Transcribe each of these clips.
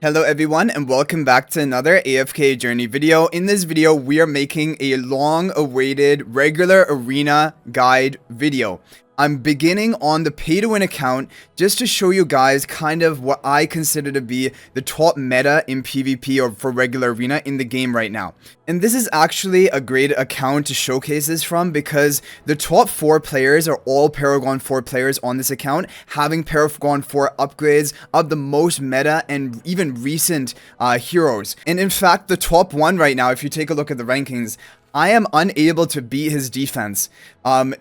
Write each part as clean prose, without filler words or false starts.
Hello everyone and welcome back to another AFK journey video. In this video, we are making a long-awaited regular arena guide video. I'm beginning on the pay-to-win account just to show you guys kind of what I consider to be the top meta in PvP or for regular arena in the game right now. And this is actually a great account to showcase this from because the top 4 players are all Paragon 4 players on this account, having Paragon 4 upgrades of the most meta and even recent heroes. And in fact, the top 1 right now, if you take a look at the rankings, I am unable to beat his defense. But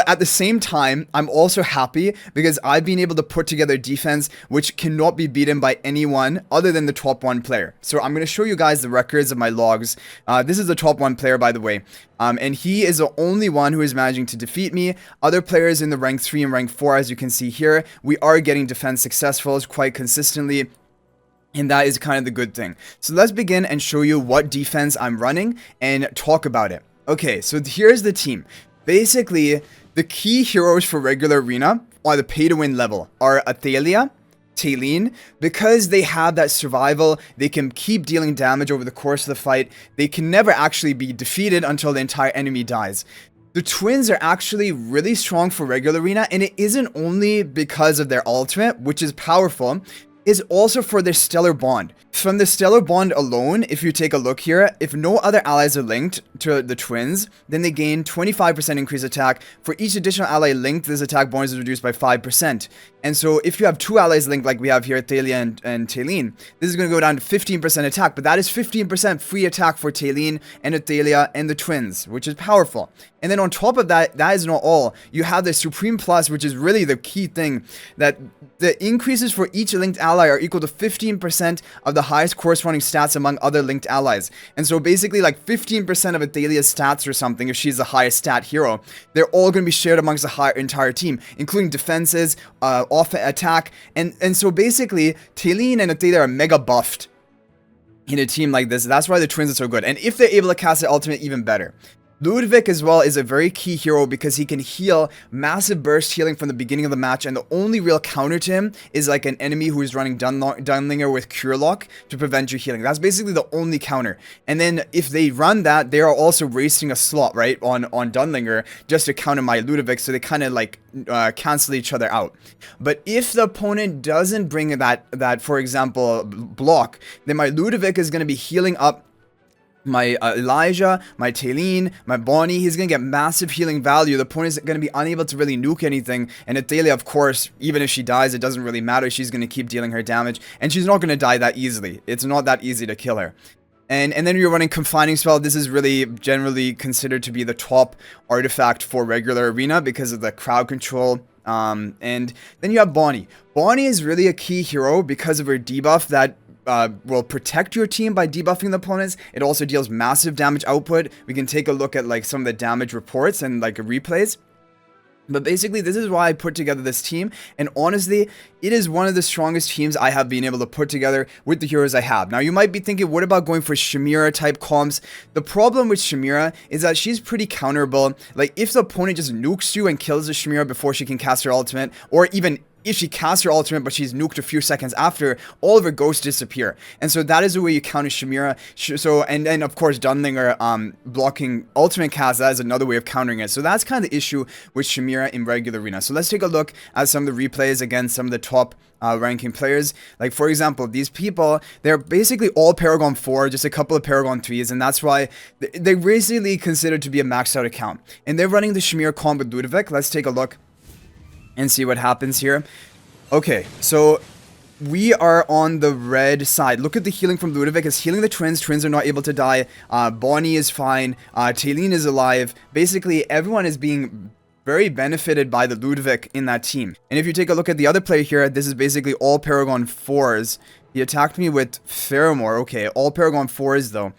at the same time, I'm also happy because I've been able to put together defense which cannot be beaten by anyone other than the top 1 player. So I'm going to show you guys the records of my logs. This is the top 1 player, by the way. And he is the only one who is managing to defeat me. Other players in the rank 3 and rank 4, as you can see here, we are getting defense successfuls quite consistently. And that is kind of the good thing. So let's begin and show you what defense I'm running and talk about it. Okay, so here's the team. Basically, the key heroes for regular arena are the pay-to-win level are Athalia, Talene, because they have that survival, they can keep dealing damage over the course of the fight. They can never actually be defeated until the entire enemy dies. The twins are actually really strong for regular arena, and it isn't only because of their ultimate, which is powerful, is also for their stellar bond. From the stellar bond alone, if you take a look here, if no other allies are linked to the twins, then they gain 25% increased attack. For each additional ally linked, this attack bonus is reduced by 5%. And so if you have 2 allies linked like we have here, Athalia and Talene, this is going to go down to 15% attack, but that is 15% free attack for Talene and Athalia and the twins, which is powerful. And then on top of that, that is not all. You have the Supreme Plus, which is really the key thing, that the increases for each linked ally are equal to 15% of the highest corresponding stats among other linked allies. And so basically like 15% of Athalia's stats or something, if she's the highest stat hero, they're all going to be shared amongst the entire team, including defenses, off attack. And so basically, Talene and Athalia are mega buffed in a team like this. That's why the twins are so good. And if they're able to cast their ultimate, even better. Ludwig as well is a very key hero because he can heal massive burst healing from the beginning of the match, and the only real counter to him is like an enemy who is running Dunlinger with Cure Lock to prevent your healing. That's basically the only counter. And then if they run that, they are also wasting a slot, right, on Dunlinger just to counter my Ludwig, so they kind of like cancel each other out. But if the opponent doesn't bring that for example, block, then my Ludwig is going to be healing up my Elijah, my Talene, my Bonnie. He's going to get massive healing value. The opponent is going to be unable to really nuke anything. And Athalia, of course, even if she dies, it doesn't really matter. She's going to keep dealing her damage. And she's not going to die that easily. It's not that easy to kill her. And then you're running Confining Spell. This is really generally considered to be the top artifact for regular arena because of the crowd control. And then you have Bonnie. Bonnie is really a key hero because of her debuff that will protect your team by debuffing the opponents. It also deals massive damage output. We can take a look at like some of the damage reports and like replays. But basically, this is why I put together this team, and honestly, it is one of the strongest teams I have been able to put together with the heroes I have. Now, you might be thinking, what about going for SHEMIRA type comps? The problem with SHEMIRA is that she's pretty counterable. Like, if the opponent just nukes you and kills the SHEMIRA before she can cast her ultimate, or even if she casts her ultimate but she's nuked a few seconds after, all of her ghosts disappear. And so that is the way you counter SHEMIRA. So, and then of course Dunlinger blocking ultimate cast, that is another way of countering it. So that's kind of the issue with SHEMIRA in regular arena. So let's take a look at some of the replays against some of the top ranking players. Like for example, these people, they're basically all Paragon 4, just a couple of Paragon 3s, and that's why they're basically considered to be a maxed out account. And they're running the SHEMIRA comp with Ludwig. Let's take a look and see what happens here. Okay, so we are on the red side. Look at the healing from Ludwig. It's healing the twins. Twins are not able to die. Bonnie is fine. Talene is alive. Basically, everyone is being very benefited by the Ludwig in that team. And if you take a look at the other player here, this is basically all Paragon 4s. He attacked me with Pheromore. Okay, all Paragon 4s though.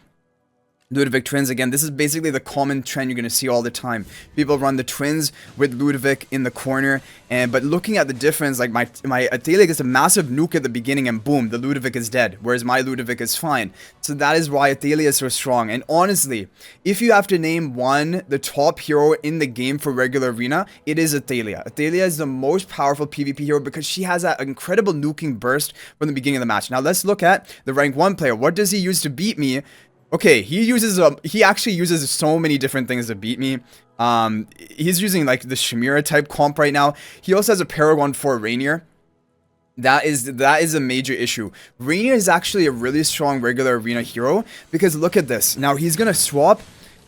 Ludovic twins, again, this is basically the common trend you're going to see all the time. People run the twins with Ludovic in the corner, but looking at the difference, like my Athalia gets a massive nuke at the beginning and boom, the Ludovic is dead, whereas my Ludovic is fine. So that is why Athalia is so strong. And honestly, if you have to name the top hero in the game for regular arena, it is Athalia. Athalia is the most powerful PvP hero because she has that incredible nuking burst from the beginning of the match. Now let's look at the rank 1 player. What does he use to beat me? Okay, he actually uses so many different things to beat me. He's using like the SHEMIRA type comp right now. He also has a Paragon 4 Rainier. That is a major issue. Rainier is actually a really strong regular arena hero because look at this. Now he's gonna swap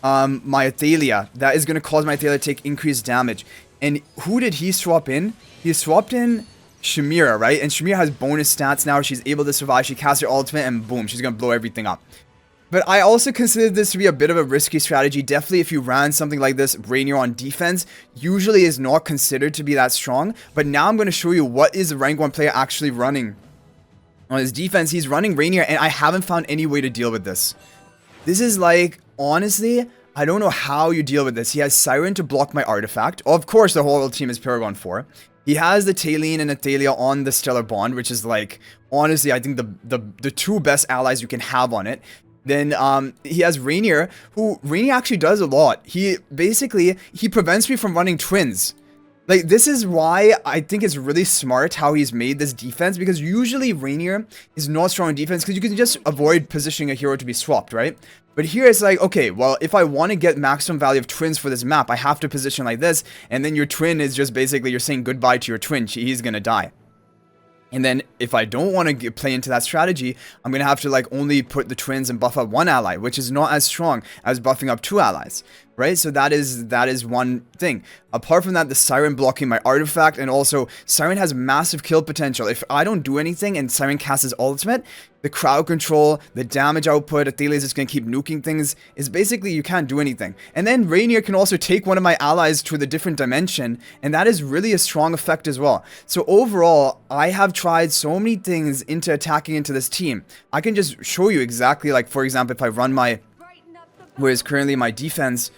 my Athalia. That is gonna cause my Athalia to take increased damage. And who did he swap in? He swapped in SHEMIRA, right? And SHEMIRA has bonus stats now. She's able to survive. She casts her ultimate and boom, she's gonna blow everything up. But I also consider this to be a bit of a risky strategy. Definitely if you ran something like this, Rainier on defense, usually is not considered to be that strong. But now I'm going to show you what is the rank 1 player actually running. On his defense, he's running Rainier, and I haven't found any way to deal with this. This is like, honestly, I don't know how you deal with this. He has Siren to block my artifact. Of course, the whole team is Paragon 4. He has the Talene and Athalia on the Stellar Bond, which is like, honestly, I think the two best allies you can have on it. Then he has Rainier, who Rainier actually does a lot. He prevents me from running twins. Like, this is why I think it's really smart how he's made this defense, because usually Rainier is not strong in defense because you can just avoid positioning a hero to be swapped, right? But here it's like, okay, well, if I want to get maximum value of twins for this map, I have to position like this, and then your twin is just basically, you're saying goodbye to your twin. He's gonna die. And then if I don't want to play into that strategy, I'm going to have to like only put the twins and buff up one ally, which is not as strong as buffing up two allies, right? So that is one thing. Apart from that, the Siren blocking my artifact, and also Siren has massive kill potential. If I don't do anything and Siren casts his ultimate, the crowd control, the damage output, Athalia is just going to keep nuking things. Is basically you can't do anything. And then Rainier can also take one of my allies to the different dimension, and that is really a strong effect as well. So overall, I have tried so many things into attacking into this team. I can just show you exactly, like for example, if I run my, where is currently my defense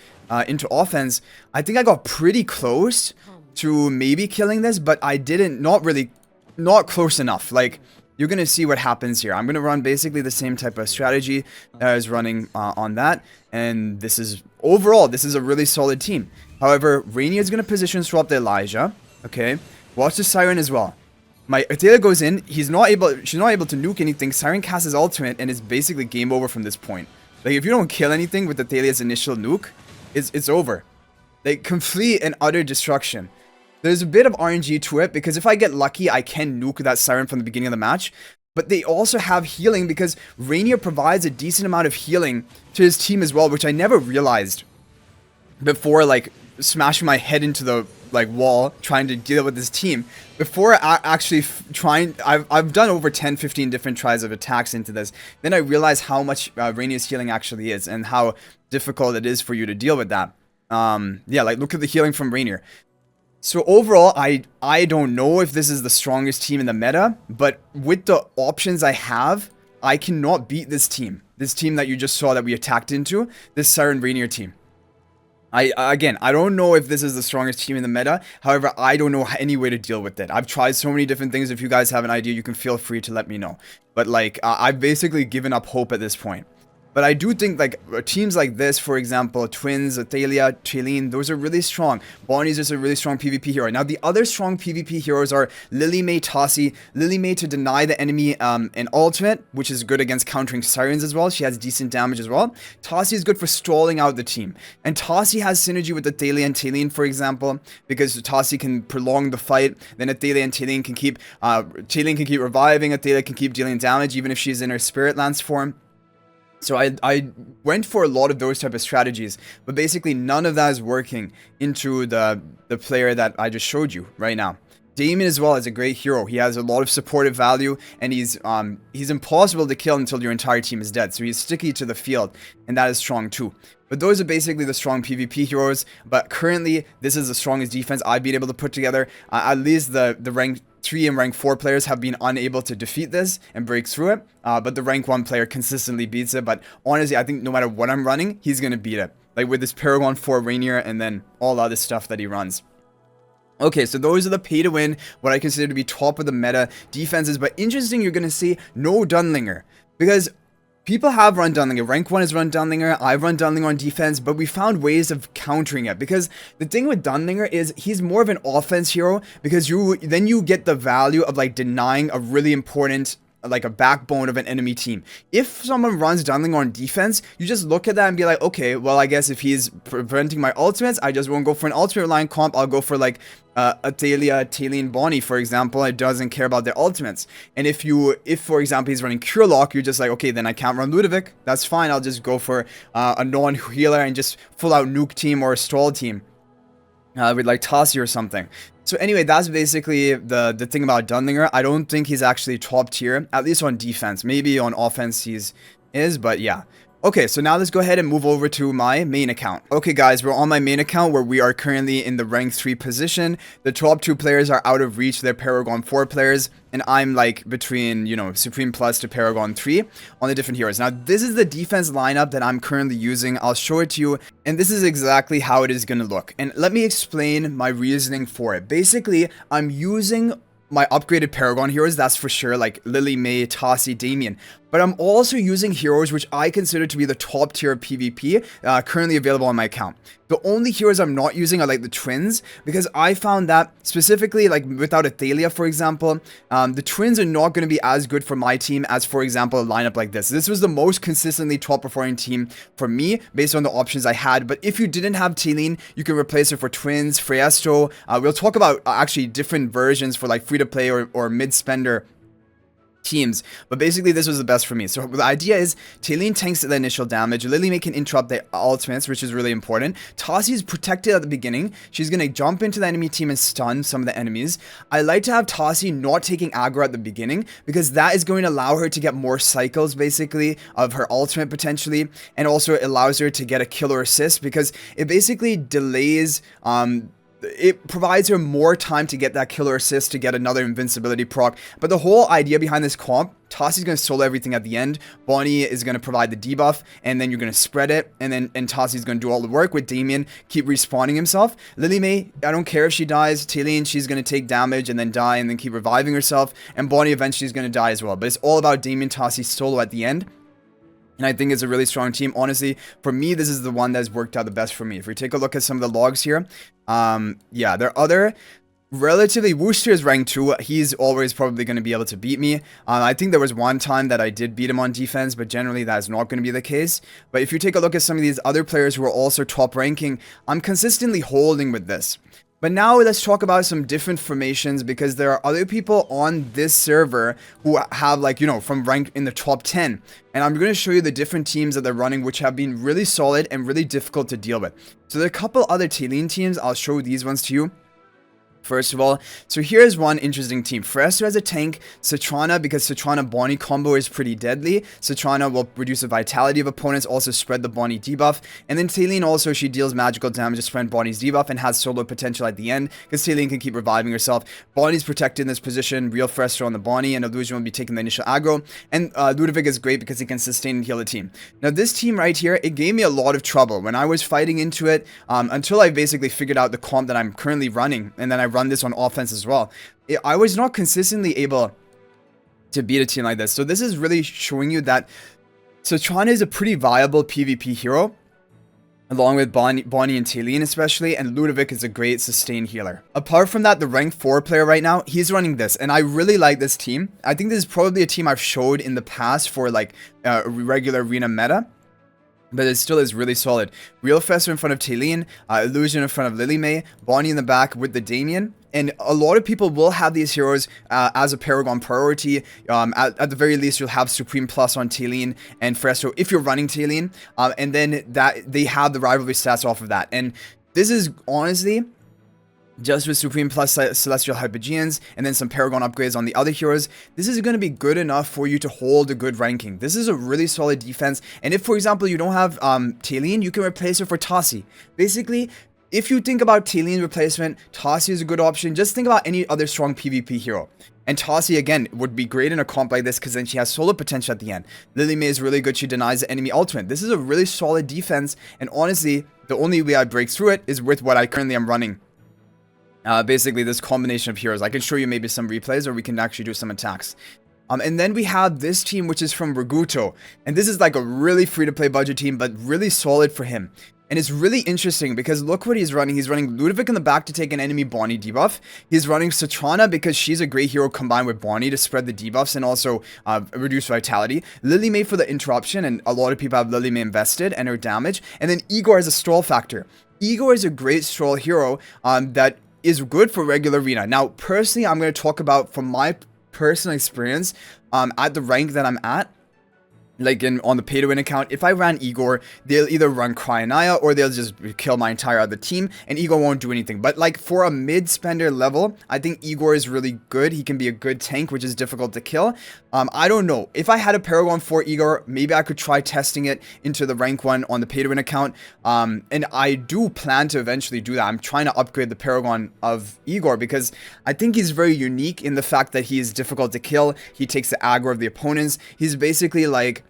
into offense, I think I got pretty close to maybe killing this, but I didn't, not close enough. Like, you're going to see what happens here. I'm going to run basically the same type of strategy that I was running on that. And this is, overall, this is a really solid team. However, Rainier is going to position swap the Elijah. Okay. Watch the Siren as well. My Athalia goes in. She's not able to nuke anything. Siren casts his ultimate, and it's basically game over from this point. Like, if you don't kill anything with Athalia's initial nuke, it's over. Like, complete and utter destruction. There's a bit of RNG to it, because if I get lucky, I can nuke that Siren from the beginning of the match. But they also have healing, because Rainier provides a decent amount of healing to his team as well, which I never realized before, like, smashing my head into the, like, wall, trying to deal with this team. Before actually I've done over 10-15 different tries of attacks into this. Then I realized how much Rainier's healing actually is, and how difficult it is for you to deal with that. Yeah, like, look at the healing from Rainier. So overall, I don't know if this is the strongest team in the meta, but with the options I have, I cannot beat this team. This team that you just saw that we attacked into, this Siren Rainier team. Again, I don't know if this is the strongest team in the meta. However, I don't know any way to deal with it. I've tried so many different things. If you guys have an idea, you can feel free to let me know. But like, I've basically given up hope at this point. But I do think, like, teams like this, for example, Twins, Athalia, Talene, those are really strong. Bonnie's just a really strong PvP hero. Now, the other strong PvP heroes are Lily May, Tassi. Lily May to deny the enemy an ultimate, which is good against countering Sirens as well. She has decent damage as well. Tassi is good for stalling out the team. And Tassi has synergy with Athalia and Talene, for example, because Tassi can prolong the fight. Then Athalia and Talene can keep, Talene can keep reviving. Athalia can keep dealing damage, even if she's in her Spirit Lance form. So I went for a lot of those type of strategies, but basically none of that is working into the player that I just showed you right now. Damien as well is a great hero. He has a lot of supportive value, and he's impossible to kill until your entire team is dead. So he's sticky to the field, and that is strong too. But those are basically the strong PvP heroes. But currently, this is the strongest defense I've been able to put together. At least the rank 3 and rank 4 players have been unable to defeat this and break through it. But the rank 1 player consistently beats it. But honestly, I think no matter what I'm running, he's going to beat it. Like with this Paragon 4 Rainier and then all other stuff that he runs. Okay, so those are the pay to win, what I consider to be top of the meta defenses. But interesting, you're going to see no Dunlinger. Because people have run Dunlinger. Rank 1 has run Dunlinger. I've run Dunlinger on defense, but we found ways of countering it. Because the thing with Dunlinger is he's more of an offense hero, because then you get the value of like denying a really important, like a backbone of an enemy team. If someone runs Dunlinger on defense, you just look at that and be like, okay, well, I guess if he's preventing my ultimates, I just won't go for an ultimate line comp. I'll go for like Athalia, Talene, Bonnie, for example. It doesn't care about their ultimates. And if for example he's running Cure Lock, you're just like, okay, then I can't run Ludovic. That's fine. I'll just go for a non-healer and just full out nuke team or a stall team with like Tassi or something. So anyway, that's basically the thing about Dunlinger. I don't think he's actually top tier, at least on defense. Maybe on offense is, but yeah. Okay, so now let's go ahead and move over to my main account. Okay guys, we're on my main account where we are currently in the rank 3 position. The top 2 players are out of reach. They're Paragon 4 players. And I'm like between, you know, Supreme Plus to Paragon 3 on the different heroes. Now, this is the defense lineup that I'm currently using. I'll show it to you. And this is exactly how it is going to look. And let me explain my reasoning for it. Basically, I'm using my upgraded Paragon heroes, that's for sure, like Lily, May, Tassi, Damien. But I'm also using heroes which I consider to be the top tier of PvP currently available on my account. The only heroes I'm not using are like the twins, because I found that specifically like without Athalia, for example, the twins are not going to be as good for my team as, for example, a lineup like this. This was the most consistently top performing team for me based on the options I had. But if you didn't have Talene, you can replace her for twins, Freesto. We'll talk about actually different versions for like free to play or mid spender teams, but basically this was the best for me. So the idea is Talene tanks the initial damage, Lily May can interrupt the ultimates, which is really important. Tassi is protected at the beginning. She's going to jump into the enemy team and stun some of the enemies. I like to have Tassi not taking aggro at the beginning, because that is going to allow her to get more cycles basically of her ultimate potentially, and also it allows her to get a kill or assist, because it basically delays it provides her more time to get that killer assist, to get another invincibility proc. But the whole idea behind this comp, Tassi's going to solo everything at the end. Bonnie is going to provide the debuff, and then you're going to spread it, and Tassi's going to do all the work with Damien, keep respawning himself. Lily May, I don't care if she dies. Talene, she's going to take damage and then die and then keep reviving herself. And Bonnie eventually is going to die as well. But it's all about Damien, Tassi solo at the end. And I think it's a really strong team. Honestly, for me, this is the one that's worked out the best for me. If we take a look at some of the logs here, yeah, there are other relatively, Wooster is rank 2. He's always probably going to be able to beat me. I think there was one time that I did beat him on defense, but generally that's not going to be the case. But if you take a look at some of these other players who are also top ranking, I'm consistently holding with this. But now let's talk about some different formations, because there are other people on this server who have, like, you know, from rank in the top 10. And I'm going to show you the different teams that they're running, which have been really solid and really difficult to deal with. So there are a couple other Talene teams. I'll show these ones to you. First of all, so here's one interesting team. Freesto has a tank, Citrana, because Citrana Bonnie combo is pretty deadly. Citrana will reduce the vitality of opponents, also spread the Bonnie debuff. And then Talene also, she deals magical damage to spread Bonnie's debuff and has solo potential at the end, because Talene can keep reviving herself. Bonnie's protected in this position, real Freesto on the Bonnie, and Illusion will be taking the initial aggro. And Ludovic is great because he can sustain and heal the team. Now this team right here, it gave me a lot of trouble when I was fighting into it, until I basically figured out the comp that I'm currently running, and then I run this on offense as well. I was not consistently able to beat a team like this. So this is really showing you that Citrana is a pretty viable PvP hero, along with Bonnie and Talene especially, and Ludovic is a great sustained healer. Apart from that, the rank 4 player right now, he's running this, and I really like this team. I think this is probably a team I've showed in the past for like regular arena meta, but it still is really solid. Real Fester in front of Talene, Illusion in front of Lily May, Bonnie in the back with the Damien. And a lot of people will have these heroes as a Paragon priority. At the very least, you'll have Supreme Plus on Talene and Freesto if you're running Talene. And then that they have the rivalry stats off of that. And this is honestly just with Supreme plus Celestial Hypogeans and then some Paragon upgrades on the other heroes, this is going to be good enough for you to hold a good ranking. This is a really solid defense, and if, for example, you don't have Talene, you can replace her for Tassi. Basically, if you think about Talene replacement, Tassi is a good option. Just think about any other strong PvP hero. And Tassi, again, would be great in a comp like this because then she has solo potential at the end. Lily May is really good. She denies the enemy ultimate. This is a really solid defense, and honestly, the only way I break through it is with what I currently am running. Basically, this combination of heroes. I can show you maybe some replays, or we can actually do some attacks. And then we have this team, which is from Raguto. And this is like a really free-to-play budget team, but really solid for him. And it's really interesting because look what he's running. He's running Ludovic in the back to take an enemy Bonnie debuff. He's running Citrana because she's a great hero combined with Bonnie to spread the debuffs and also reduce vitality. Lily May for the interruption, and a lot of people have Lily May invested and her damage. And then Igor as a stroll factor. Igor is a great stroll hero that is good for regular arena. Now, personally, I'm going to talk about from my personal experience at the rank that I'm at. Like on the pay to win account, if I ran Igor, they'll either run Cryanaya or they'll just kill my entire other team and Igor won't do anything. But like for a mid spender level, I think Igor is really good. He can be a good tank, which is difficult to kill. I don't know. If I had a Paragon for Igor, maybe I could try testing it into the rank 1 on the pay to win account. And I do plan to eventually do that. I'm trying to upgrade the Paragon of Igor because I think he's very unique in the fact that he is difficult to kill. He takes the aggro of the opponents. He's basically like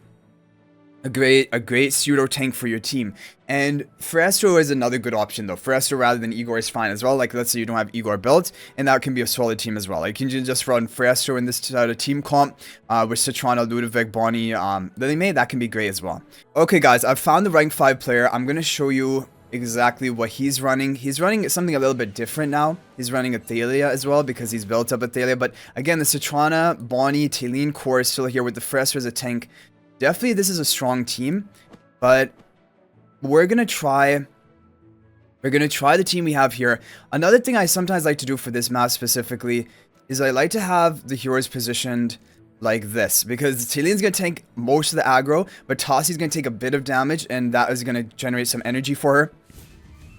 a great pseudo tank for your team. And Frestro is another good option though. Frestro rather than Igor is fine as well. Like let's say you don't have Igor built, and that can be a solid team as well. Like you can just run Frestro in this team comp with Citrana, Ludovic, Bonnie, Lily May. That can be great as well. Okay guys, I've found the rank 5 player. I'm gonna show you exactly what he's running. He's running something a little bit different now. He's running Athalia as well because he's built up Athalia. But again, the Citrana, Bonnie, Talene core is still here with the Frestro as a tank. Definitely, this is a strong team, but we're gonna try the team we have here. Another thing I sometimes like to do for this map specifically is I like to have the heroes positioned like this, because Talene's gonna tank most of the aggro, but Tassi's gonna take a bit of damage, and that is gonna generate some energy for her.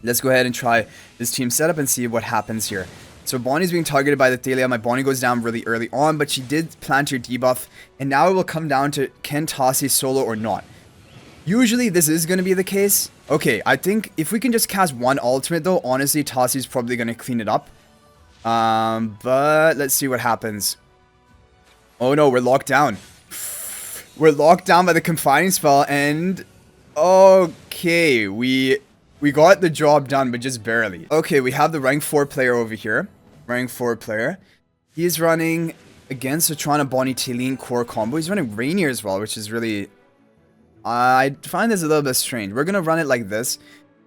Let's go ahead and try this team setup and see what happens here. So Bonnie's being targeted by the Athalia. My Bonnie goes down really early on, but she did plant her debuff. And now it will come down to can Tassi solo or not. Usually this is going to be the case. Okay, I think if we can just cast one ultimate though, honestly Tassi's probably going to clean it up. But let's see what happens. Oh no, we're locked down. We're locked down by the confining spell, and okay, we got the job done, but just barely. Okay, we have the rank 4 player over here. Rank 4 player. He's running against Citrana, Bonnie, Talene core combo. He's running Rainier as well, which is really... I find this a little bit strange. We're going to run it like this.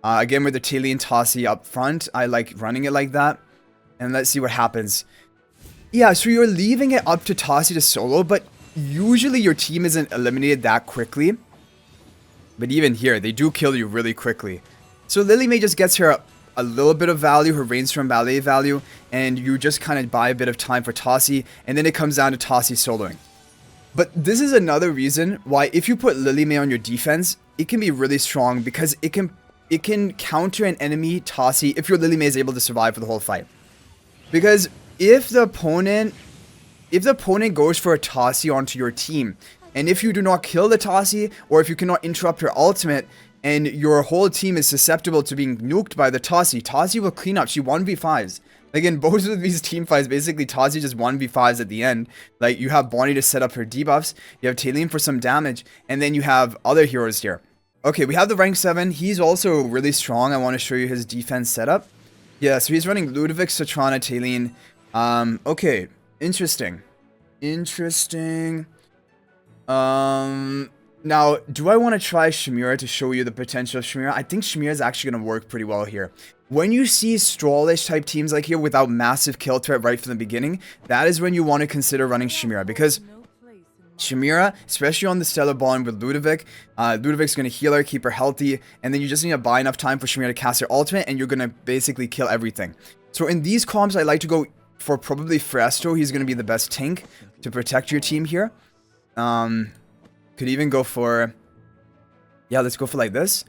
Again, with the Talene Tassi up front. I like running it like that. And let's see what happens. Yeah, so you're leaving it up to Tassi to solo, but usually your team isn't eliminated that quickly. But even here, they do kill you really quickly. So Lily May just gets her a little bit of value, her Rainstorm Ballet value, and you just kind of buy a bit of time for Tassi, and then it comes down to Tassi soloing. But this is another reason why if you put Lily May on your defense, it can be really strong because it can counter an enemy Tassi if your Lily May is able to survive for the whole fight. Because if the opponent goes for a Tassi onto your team, and if you do not kill the Tassi, or if you cannot interrupt her ultimate, and your whole team is susceptible to being nuked by the Tassi, Tassi will clean up. She 1v5s. Like in both of these team fights, basically Tassi just 1v5s at the end. Like you have Bonnie to set up her debuffs, you have Talene for some damage, and then you have other heroes here. Okay, we have the rank 7. He's also really strong. I want to show you his defense setup. Yeah, so he's running Ludovic, Citrana, Talene. Okay, interesting. Now, do I want to try SHEMIRA to show you the potential of SHEMIRA? I think SHEMIRA is actually going to work pretty well here. When you see Strollish type teams like here without massive kill threat right from the beginning, that is when you want to consider running SHEMIRA, because SHEMIRA, especially on the Stellar Bond with Ludovic, Ludovic's going to heal her, keep her healthy, and then you just need to buy enough time for SHEMIRA to cast her ultimate, and you're going to basically kill everything. So in these comps, I like to go for probably Frestro. He's going to be the best tank to protect your team here. Could even go for... Yeah, let's go for like this.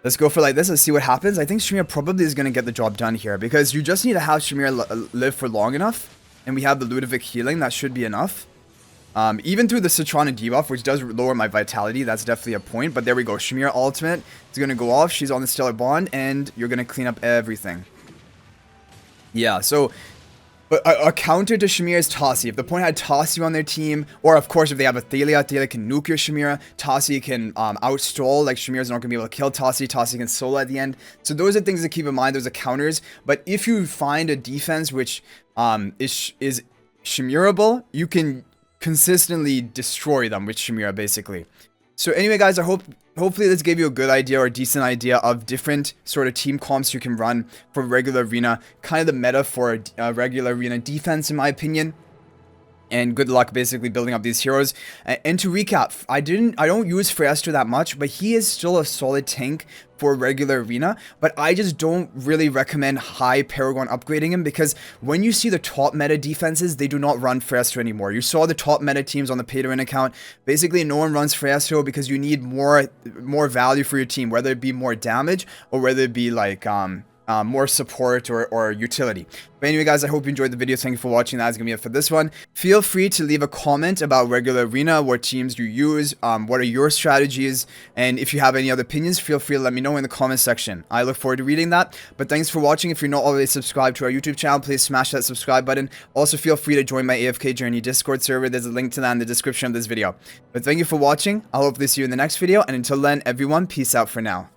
Let's go for like this. Let's see what happens. I think SHEMIRA probably is going to get the job done here because you just need to have SHEMIRA live for long enough. And we have the Ludovic healing. That should be enough. Even through the Citrana debuff, which does lower my vitality, that's definitely a point. But there we go. SHEMIRA ultimate is going to go off. She's on the Stellar Bond, and you're going to clean up everything. Yeah, so... But a counter to SHEMIRA is Tassi. If the opponent had Tassi on their team, or of course if they have Athalia, Athalia can nuke your SHEMIRA. Tassi can outstall, like SHEMIRA's not going to be able to kill Tassi. Tassi can solo at the end. So those are things to keep in mind. Those are counters. But if you find a defense which is SHEMIRable, you can consistently destroy them with SHEMIRA basically. So anyway guys, I hopefully this gave you a good idea or a decent idea of different sort of team comps you can run for regular arena, kind of the meta for a regular arena defense in my opinion. And good luck basically building up these heroes. And to recap, I don't use Freyaster that much, but he is still a solid tank for regular arena. But I just don't really recommend high Paragon upgrading him because when you see the top meta defenses, they do not run Freyaster anymore. You saw the top meta teams on the P2W account. Basically, no one runs Freyaster because you need more value for your team, whether it be more damage or whether it be like more support or utility. But anyway guys, I hope you enjoyed the video. Thank you for watching. That's gonna be it for this one. Feel free to leave a comment about regular arena, what teams you use, what are your strategies, and if you have any other opinions, feel free to let me know in the comment section. I look forward to reading that. But thanks for watching. If you're not already subscribed to our YouTube channel, please smash that subscribe button. Also feel free to join my AFK Journey Discord server. There's a link to that in the description of this video. But thank you for watching. I'll hopefully see you in the next video, and until then everyone, peace out for now.